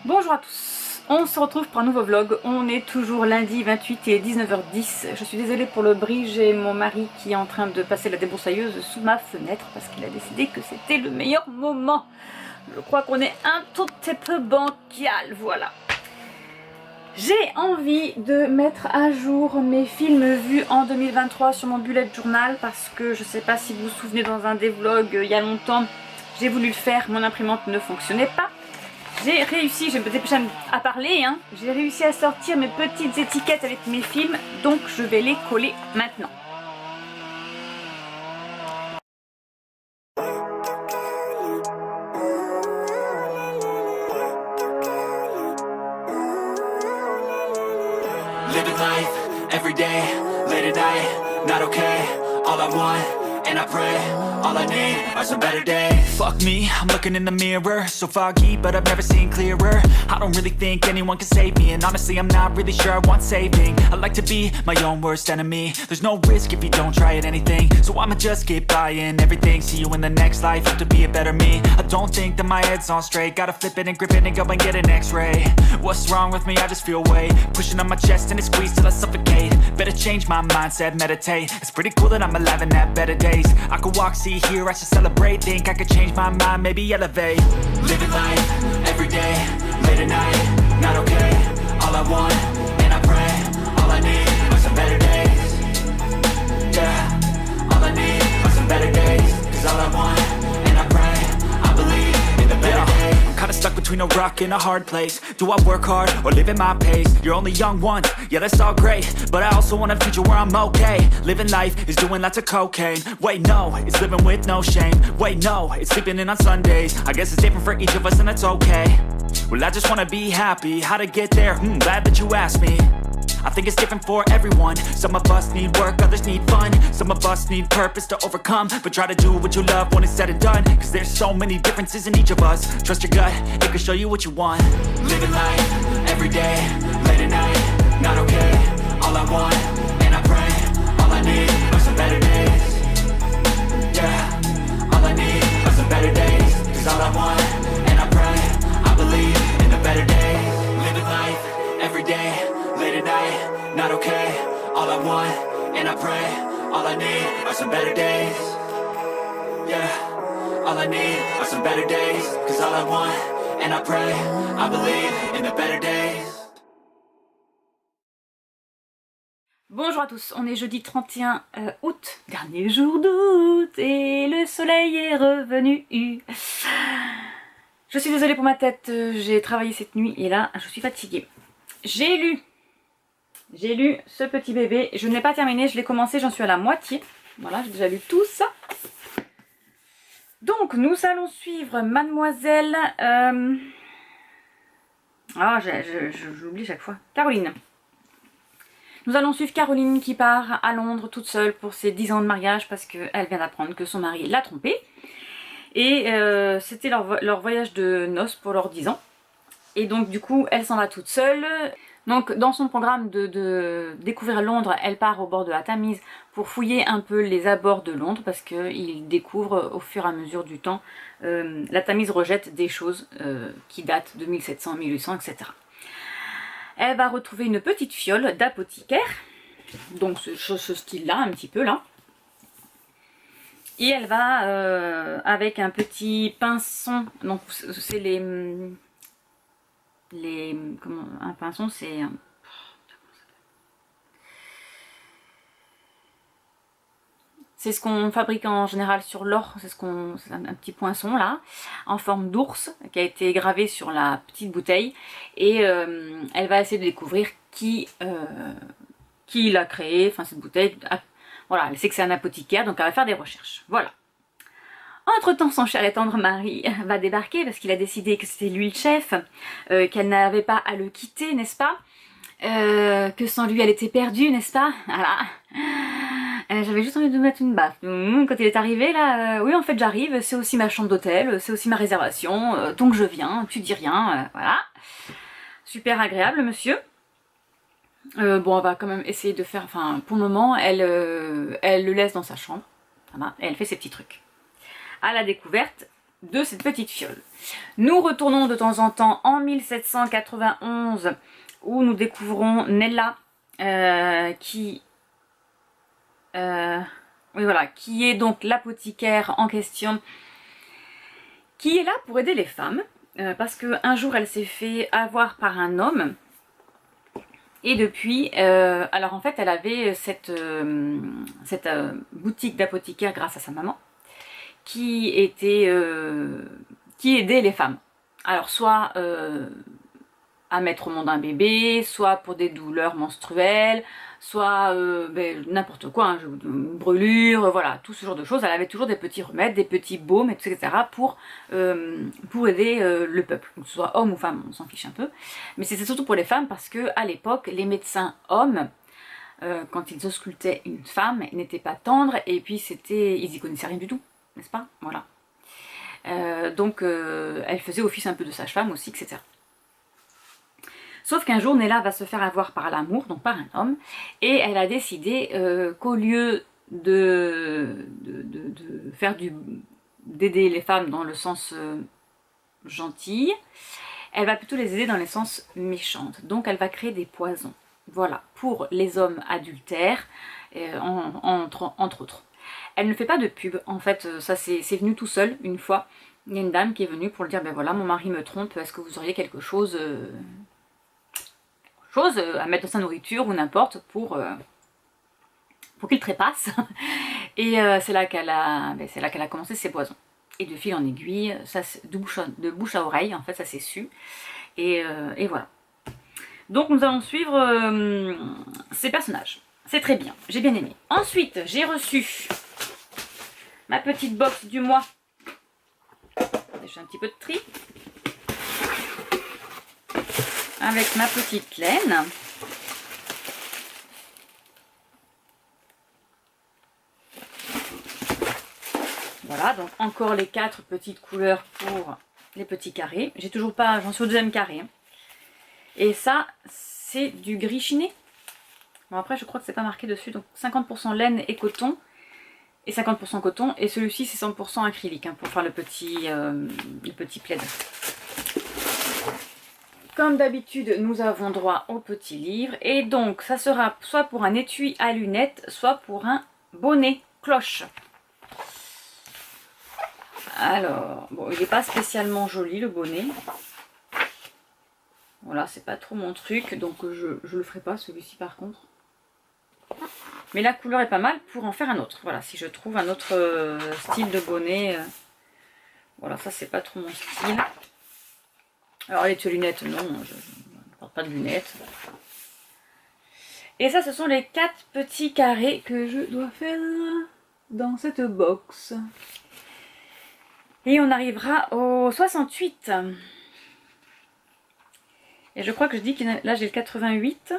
Bonjour à tous, on se retrouve pour un nouveau vlog. On est toujours lundi 28 et 19h10. Je suis désolée pour le bruit, j'ai mon mari qui est en train de passer la débroussailleuse sous ma fenêtre parce qu'il a décidé que c'était le meilleur moment. Je crois qu'on est un tout petit peu bancal, voilà. J'ai envie de mettre à jour mes films vus en 2023 sur mon bullet journal parce que je sais pas si vous vous souvenez, dans un des vlogs il y a longtemps, j'ai voulu le faire, mon imprimante ne fonctionnait pas. J'ai réussi, je me dépêche à parler, hein. J'ai réussi à sortir mes petites étiquettes avec mes films, donc je vais les coller maintenant. Living life, every day, late at night, not okay. All I want, and I pray, all I need are some better days. Fuck me, I'm looking in the mirror, so foggy, but I've never seen clearer. I don't really think anyone can save me, and honestly I'm not really sure I want saving. I like to be my own worst enemy. There's no risk if you don't try at anything, so I'ma just keep buying everything. See you in the next life, have to be a better me. I don't think that my head's on straight, gotta flip it and grip it and go and get an x-ray. What's wrong with me? I just feel weight pushing on my chest and it squeezes till I suffocate. Better change my mindset, meditate. It's pretty cool that I'm alive and have better days. I could walk, see, hear, I should celebrate. Think I could change my mind, maybe elevate. Living life, every day, late at night, not okay. All I want, and I pray, all I need are some better days. Yeah, all I need are some better days. Cause all I want, and I pray, I believe in the better days. I'm kinda stuck between a rock and a hard place. Do I work hard or live at my pace? You're only young once, yeah that's all great, but I also want a future where I'm okay. Living life is doing lots of cocaine. Wait no, it's living with no shame. Wait no, it's sleeping in on Sundays. I guess it's different for each of us and that's okay. Well I just wanna be happy, how to get there? Glad that you asked me. I think it's different for everyone. Some of us need work, others need fun. Some of us need purpose to overcome. But try to do what you love when it's said and done. Cause there's so many differences in each of us. Trust your gut, it can show you what you want. Living life, every day, late at night, not okay. All I want, and I pray, all I need are some better days. Yeah, all I need are some better days. Cause all I want, and I pray, I believe in the better days. Living life, every day, late at night, not okay. All I want, and I pray, all I need are some better days. Yeah, all I need are some better days. Cause all I want, and I pray, I believe in the better days. Bonjour à tous, on est jeudi 31 août, dernier jour d'août, et le soleil est revenu. Je suis désolée pour ma tête, j'ai travaillé cette nuit et là je suis fatiguée. J'ai lu ce petit bébé, je ne l'ai pas terminé, je l'ai commencé, j'en suis à la moitié. Voilà, j'ai déjà lu tout ça. Donc nous allons suivre Mademoiselle... j'oublie chaque fois. Caroline. Nous allons suivre Caroline qui part à Londres toute seule pour ses 10 ans de mariage parce qu'elle vient d'apprendre que son mari l'a trompée. Et c'était leur voyage de noces pour leurs 10 ans. Et donc du coup elle s'en va toute seule. Donc dans son programme de découvrir Londres, elle part au bord de la Tamise pour fouiller un peu les abords de Londres parce qu'il découvre au fur et à mesure du temps, la Tamise rejette des choses qui datent de 1700, 1800, etc. Elle va retrouver une petite fiole d'apothicaire, donc ce style-là, un petit peu là. Et elle va avec un petit pinson, donc c'est un pinson c'est ce qu'on fabrique en général sur l'or, c'est un petit poinçon là, en forme d'ours, qui a été gravé sur la petite bouteille, et elle va essayer de découvrir qui l'a créé, enfin cette bouteille, voilà, elle sait que c'est un apothicaire, donc elle va faire des recherches, voilà. Entre temps, son cher et tendre mari va débarquer parce qu'il a décidé que c'était lui le chef, qu'elle n'avait pas à le quitter, n'est-ce pas, que sans lui elle était perdue, n'est-ce pas, voilà. J'avais juste envie de mettre une baffe. Quand il est arrivé là, oui en fait j'arrive, c'est aussi ma chambre d'hôtel, c'est aussi ma réservation, donc je viens, tu dis rien, voilà. Super agréable monsieur. Bon, on va quand même essayer de faire, enfin pour le moment elle le laisse dans sa chambre, voilà, et elle fait ses petits trucs. À la découverte de cette petite fiole. Nous retournons de temps en temps en 1791 où nous découvrons Nella qui est donc l'apothicaire en question, qui est là pour aider les femmes parce qu'un jour elle s'est fait avoir par un homme. Et depuis, alors en fait elle avait cette boutique d'apothicaire grâce à sa maman qui aidait les femmes. Alors soit à mettre au monde un bébé, soit pour des douleurs menstruelles, soit n'importe quoi, hein, une brûlure, voilà, tout ce genre de choses. Elle avait toujours des petits remèdes, des petits baumes, etc. pour aider le peuple, que ce soit homme ou femme, on s'en fiche un peu. Mais c'était surtout pour les femmes parce que à l'époque, les médecins hommes, quand ils auscultaient une femme, ils n'étaient pas tendres et puis ils y connaissaient rien du tout, n'est-ce pas? Voilà. Donc elle faisait office un peu de sage-femme aussi, etc. Sauf qu'un jour, Nella va se faire avoir par l'amour, donc par un homme, et elle a décidé qu'au lieu d'aider les femmes dans le sens gentil, elle va plutôt les aider dans le sens méchante. Donc elle va créer des poisons, voilà, pour les hommes adultères, entre autres. Elle ne fait pas de pub, en fait, ça c'est venu tout seul une fois. Il y a une dame qui est venue pour lui dire, ben voilà, mon mari me trompe, est-ce que vous auriez quelque chose à mettre dans sa nourriture ou n'importe pour qu'il trépasse. Et c'est là qu'elle a commencé ses poisons. Et de fil en aiguille, ça, de bouche à oreille, en fait, ça s'est su. Et voilà. Donc nous allons suivre ces personnages. C'est très bien, j'ai bien aimé. Ensuite, j'ai reçu ma petite box du mois. Je fais un petit peu de tri. Avec ma petite laine. Voilà, donc encore les 4 petites couleurs pour les petits carrés. J'ai toujours pas, j'en suis au deuxième carré. Hein. Et ça, c'est du gris chiné. Bon après, je crois que c'est pas marqué dessus. Donc 50% laine et coton. Et 50% coton. Et celui-ci, c'est 100% acrylique hein, pour faire le petit plaid. Comme d'habitude, nous avons droit au petit livre. Et donc, ça sera soit pour un étui à lunettes, soit pour un bonnet cloche. Alors, bon, il n'est pas spécialement joli le bonnet. Voilà, c'est pas trop mon truc, donc je le ferai pas celui-ci par contre. Mais la couleur est pas mal pour en faire un autre. Voilà, si je trouve un autre style de bonnet. Voilà, ça c'est pas trop mon style. Alors les lunettes, non, je ne porte pas de lunettes. Et ça, ce sont les 4 petits carrés que je dois faire dans cette box. Et on arrivera au 68. Et je crois que je dis que là j'ai le 88.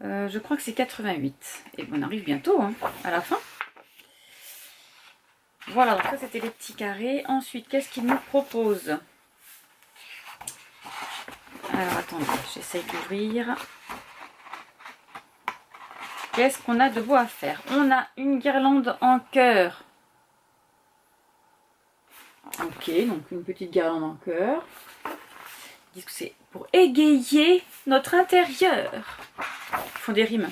Je crois que c'est 88. Et on arrive bientôt hein, à la fin. Voilà, donc ça c'était les petits carrés. Ensuite, qu'est-ce qu'il nous propose? Alors attendez, j'essaye d'ouvrir. Qu'est-ce qu'on a de beau à faire? On a une guirlande en cœur. Ok, donc une petite guirlande en cœur. Ils disent que c'est pour égayer notre intérieur. Ils font des rimes.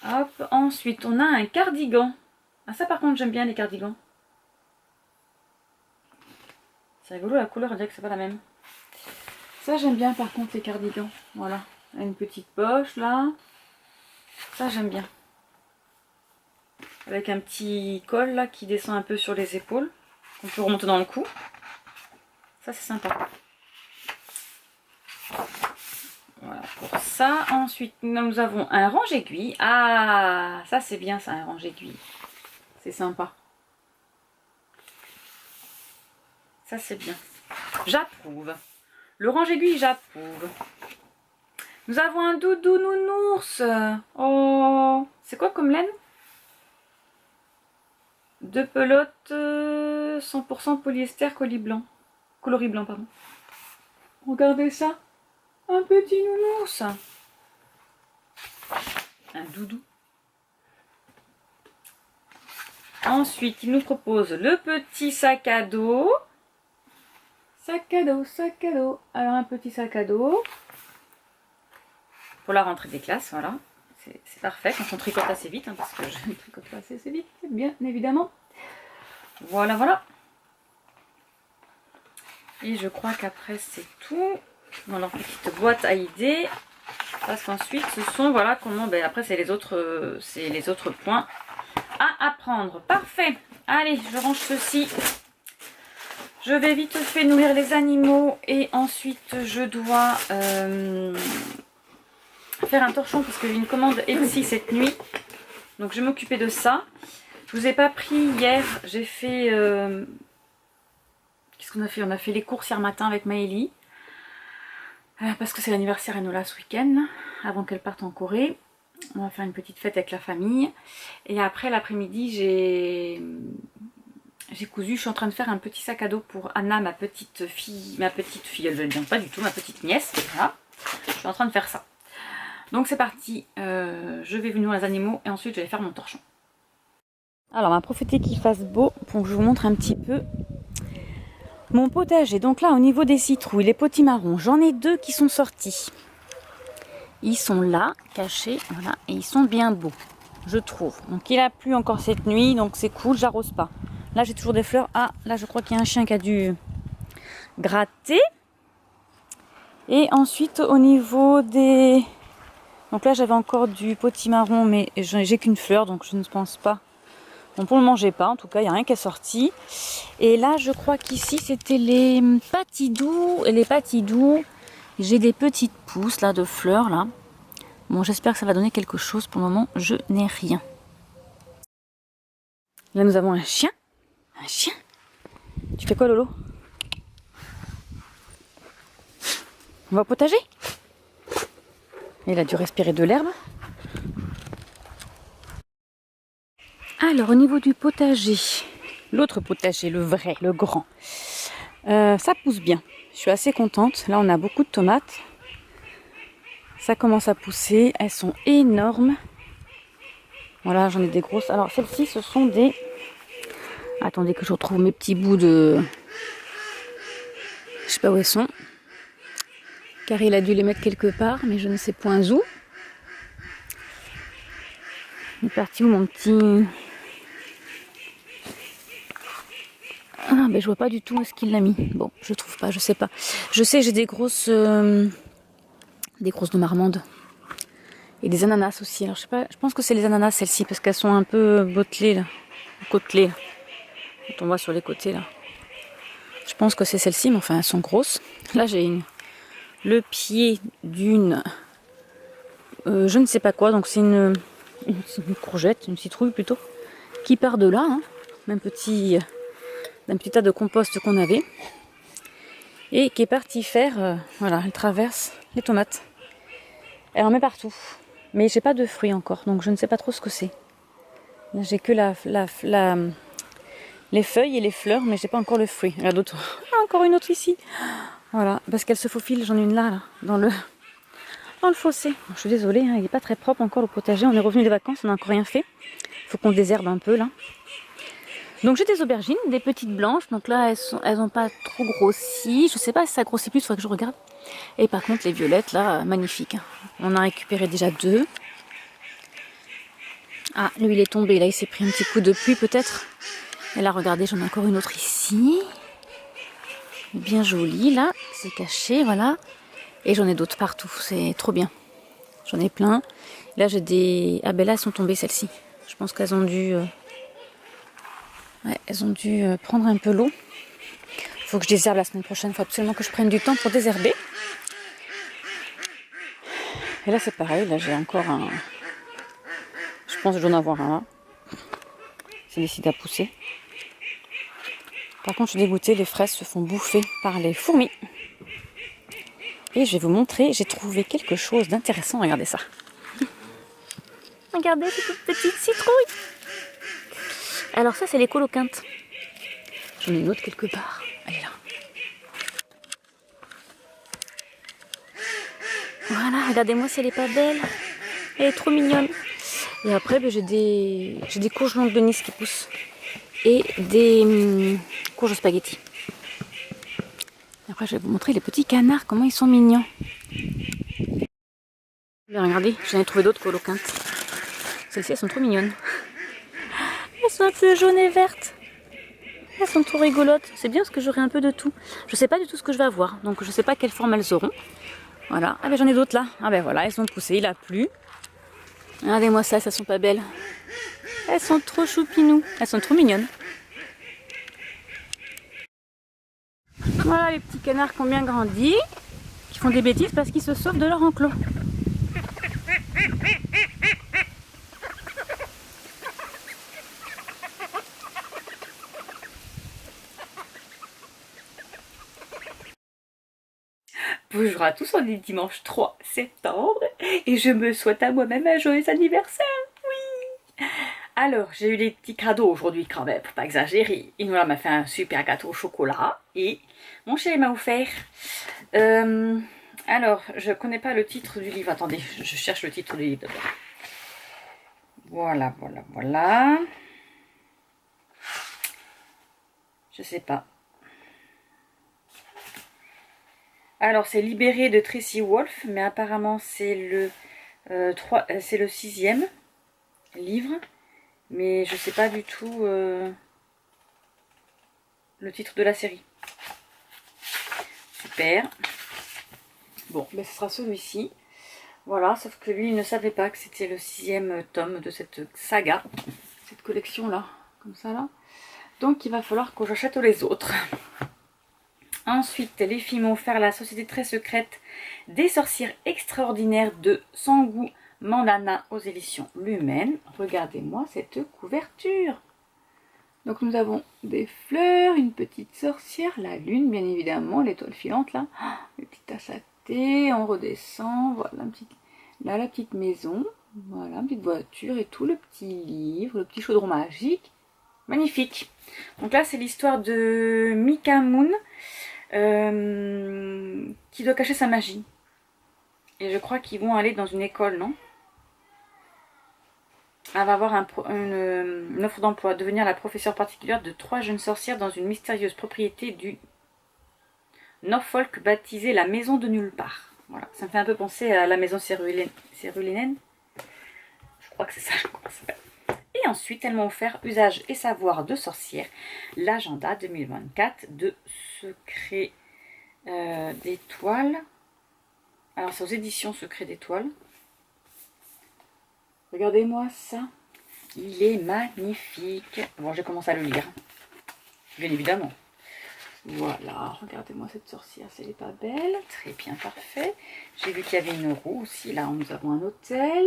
Hop, ensuite on a un cardigan. Ah ça par contre j'aime bien les cardigans. C'est rigolo la couleur, on dirait que c'est pas la même. Ça j'aime bien par contre les cardigans. Voilà, une petite poche là. Ça j'aime bien. Avec un petit col là qui descend un peu sur les épaules. On peut remonter dans le cou. Ça c'est sympa. Voilà pour ça. Ensuite nous avons un range-aiguille. Ah ça c'est bien ça, un range-aiguille. C'est sympa. Ça c'est bien. J'approuve. Le range-aiguille j'approuve. Nous avons un doudou nounours. Oh, c'est quoi comme laine? 2 pelotes 100% polyester coloris blanc, pardon. Regardez ça. Un petit nounours. Un doudou. Ensuite, il nous propose le petit sac à dos. Sac à dos, sac à dos. Alors, un petit sac à dos. Pour la rentrée des classes, voilà. C'est parfait quand on tricote assez vite, hein, parce que je ne tricote pas assez vite, bien évidemment. Voilà, voilà. Et je crois qu'après, c'est tout. Dans leur petite boîte à idées. Parce qu'ensuite, ce sont, voilà, comment... Ben, après, c'est les autres points à apprendre. Parfait. Allez, je range ceci. Je vais vite fait nourrir les animaux. Et ensuite, je dois faire un torchon parce que j'ai une commande Etsy cette nuit. Donc, je vais m'occuper de ça. Je vous ai pas pris hier. J'ai fait... qu'est-ce qu'on a fait? On a fait les courses hier matin avec Maëlie. Parce que c'est l'anniversaire d'Enola ce week-end. Avant qu'elle parte en Corée. On va faire une petite fête avec la famille. Et après l'après-midi, j'ai cousu. Je suis en train de faire un petit sac à dos pour Anna, ma petite fille, elle ne le dit pas du tout, ma petite nièce. Voilà. Je suis en train de faire ça. Donc c'est parti. Je vais venir les animaux et ensuite je vais faire mon torchon. Alors on va profiter qu'il fasse beau pour que je vous montre un petit peu mon potager. Donc là au niveau des citrouilles, les potimarrons, j'en ai 2 qui sont sortis. Ils sont là, cachés, voilà, et ils sont bien beaux, je trouve. Donc il a plu encore cette nuit, donc c'est cool, j'arrose pas. Là j'ai toujours des fleurs. Ah, là je crois qu'il y a un chien qui a dû gratter. Et ensuite au niveau des... Donc là j'avais encore du potimarron, mais j'ai qu'une fleur, donc je ne pense pas. Bon, pour le manger pas, en tout cas il n'y a rien qui est sorti. Et là je crois qu'ici c'était les patidous. Et les patidous, j'ai des petites pousses là de fleurs là. Bon, j'espère que ça va donner quelque chose. Pour le moment, je n'ai rien. Là, nous avons un chien. Un chien. Tu fais quoi, Lolo? On va au potager? Il a dû respirer de l'herbe. Alors, au niveau du potager, l'autre potager, le vrai, le grand, ça pousse bien. Je suis assez contente. Là, on a beaucoup de tomates. Ça commence à pousser, elles sont énormes. Voilà, j'en ai des grosses. Alors celles-ci, ce sont des... Attendez que je retrouve mes petits bouts de... Je sais pas où elles sont. Car il a dû les mettre quelque part, mais je ne sais point où. Il est parti où mon petit... Ah, ben je vois pas du tout où est-ce qu'il l'a mis. Bon, je trouve pas, je sais pas. Je sais, j'ai des grosses... Des grosses de marmande. Et des ananas aussi. Alors je sais pas, je pense que c'est les ananas celles-ci parce qu'elles sont un peu bottelées là. Côtelées. Quand on voit sur les côtés là. Je pense que c'est celles-ci, mais enfin elles sont grosses. Là j'ai le pied d'une je ne sais pas quoi, donc c'est une courgette, une citrouille plutôt, qui part de là, hein. D'un petit tas de compost qu'on avait. Et qui est partie faire, voilà, elle traverse les tomates. Elle en met partout. Mais j'ai pas de fruits encore, donc je ne sais pas trop ce que c'est. Là j'ai que les feuilles et les fleurs, mais j'ai pas encore le fruit. Il y a d'autres. Ah, encore une autre ici. Voilà, parce qu'elle se faufile, j'en ai une là, dans le fossé. Bon, je suis désolée, hein, il n'est pas très propre encore le potager. On est revenu des vacances, on n'a encore rien fait. Il faut qu'on désherbe un peu là. Donc j'ai des aubergines, des petites blanches. Donc là elles n'ont pas trop grossi. Je sais pas si ça grossit plus, il faudrait que je regarde. Et par contre les violettes là, magnifiques. On a récupéré déjà 2. Ah, lui il est tombé, là il s'est pris un petit coup de pluie peut-être. Et là regardez, j'en ai encore une autre ici. Bien jolie là, c'est caché, voilà. Et j'en ai d'autres partout, c'est trop bien. J'en ai plein. Là j'ai des... Ah ben là elles sont tombées celles-ci. Je pense qu'elles ont dû... Ouais, elles ont dû prendre un peu l'eau. Il faut que je désherbe la semaine prochaine. Il faut absolument que je prenne du temps pour désherber. Et là c'est pareil, là j'ai encore un... Je pense que je dois en avoir un là. C'est décidé à pousser. Par contre je suis dégoûtée, les fraises se font bouffer par les fourmis. Et je vais vous montrer, j'ai trouvé quelque chose d'intéressant. Regardez ça. Regardez cette petite citrouille. Alors ça c'est les coloquintes. J'en ai une autre quelque part. Elle est là. Voilà, regardez-moi si elle est pas belle. Elle est trop mignonne. Et après ben, j'ai des courges longues de Nice qui poussent. et des courges spaghetti. Après je vais vous montrer les petits canards, comment ils sont mignons. Mais regardez, j'en ai trouvé d'autres coloquintes. Celles-ci elles sont trop mignonnes. Elles sont un peu jaunes et vertes. Elles sont trop rigolotes. C'est bien parce que j'aurai un peu de tout. Je sais pas du tout ce que je vais avoir, donc je sais pas quelle forme elles auront. Voilà. Ah ben j'en ai d'autres là. Ah ben voilà, elles sont poussées, il a plu. Regardez-moi ça, elles sont pas belles. Elles sont trop choupinou. Elles sont trop mignonnes. Voilà les petits canards qui ont bien grandi, qui font des bêtises parce qu'ils se sauvent de leur enclos. Bonjour à tous, on est dimanche 3 septembre et je me souhaite à moi-même un joyeux anniversaire. Oui. Alors, j'ai eu des petits cadeaux aujourd'hui quand même, faut pas exagérer. Il m'a fait un super gâteau au chocolat et mon chéri m'a offert. Alors, je connais pas le titre du livre. Attendez, je cherche le titre du livre d'abord. Voilà, voilà, voilà. Je sais pas. Alors, c'est Libéré de Tracy Wolff, mais apparemment c'est le 6e livre. Mais je sais pas du tout le titre de la série. Super. Bon, ben ce sera celui-ci. Voilà, sauf que lui, il ne savait pas que c'était le 6e tome de cette saga. Cette collection-là, comme ça là. Donc il va falloir que j'achète les autres. Ensuite, les filles m'ont offert La Société très secrète des sorcières extraordinaires de Sangu Mandana aux éditions Lumen. Regardez-moi cette couverture. Donc nous avons des fleurs, une petite sorcière, la lune bien évidemment, l'étoile filante là, les petites tasses à thé, on redescend, voilà là la petite maison, voilà, une petite voiture et tout, le petit livre, le petit chaudron magique, magnifique. Donc là c'est l'histoire de Mika Moon qui doit cacher sa magie. Et je crois qu'ils vont aller dans une école, non? Elle va avoir une offre d'emploi, devenir la professeure particulière de 3 jeunes sorcières dans une mystérieuse propriété du Norfolk baptisée la Maison de Nulle Part. Voilà, ça me fait un peu penser à la maison Céruléenne. Je crois que c'est ça, comment ça s'appelle. Et ensuite, elles m'ont offert Usage et savoir de sorcière, l'agenda 2024 de Secret d'étoiles. Alors, c'est aux éditions Secret d'étoiles. Regardez-moi ça, il est magnifique. Bon, j'ai commencé à le lire, bien évidemment. Voilà, regardez-moi cette sorcière, elle est pas belle. Très bien, parfait. J'ai vu qu'il y avait une roue aussi, là nous avons un hôtel.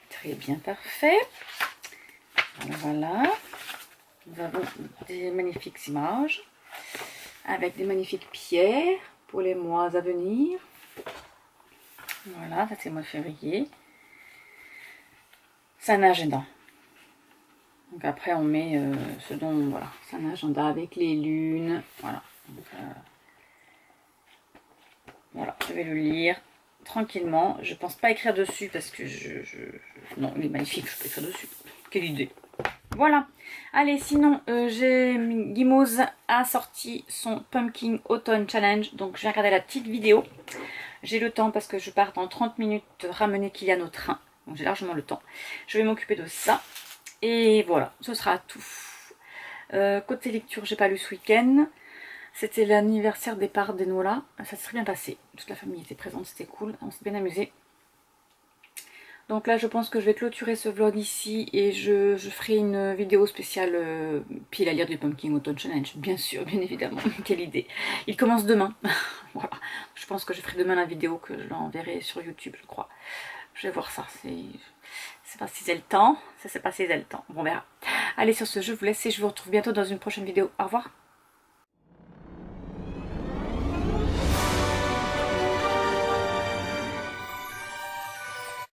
Très bien, parfait. Voilà, nous avons des magnifiques images, avec des magnifiques pierres pour les mois à venir. Voilà, ça c'est le mois de février. C'est un agenda. Donc après on met ce dont, voilà, c'est un agenda avec les lunes. Voilà. Donc, voilà, je vais le lire tranquillement. Je pense pas écrire dessus parce que non, il est magnifique, je peux écrire dessus. Quelle idée. Voilà. Allez, sinon, Gimose a sorti son Pumpkin Autumn Challenge. Donc je vais regarder la petite vidéo. J'ai le temps parce que je pars dans 30 minutes ramener Kylian au train. Donc j'ai largement le temps. Je vais m'occuper de ça. Et voilà, ce sera tout. Côté lecture, j'ai pas lu ce week-end. C'était l'anniversaire des parts d'Enola. Ça s'est très bien passé. Toute la famille était présente, c'était cool. On s'est bien amusé. Donc là, je pense que je vais clôturer ce vlog ici. Et je ferai une vidéo spéciale pile à lire du Pumpkin Autumn Challenge. Bien sûr, bien évidemment. Quelle idée. Il commence demain. Voilà. Je pense que je ferai demain la vidéo que je l'enverrai sur YouTube, je crois. Je vais voir ça. C'est pas si c'est le temps. Ça c'est pas si c'est le temps. Bon, on verra. Allez, sur ce, je vous laisse et je vous retrouve bientôt dans une prochaine vidéo. Au revoir.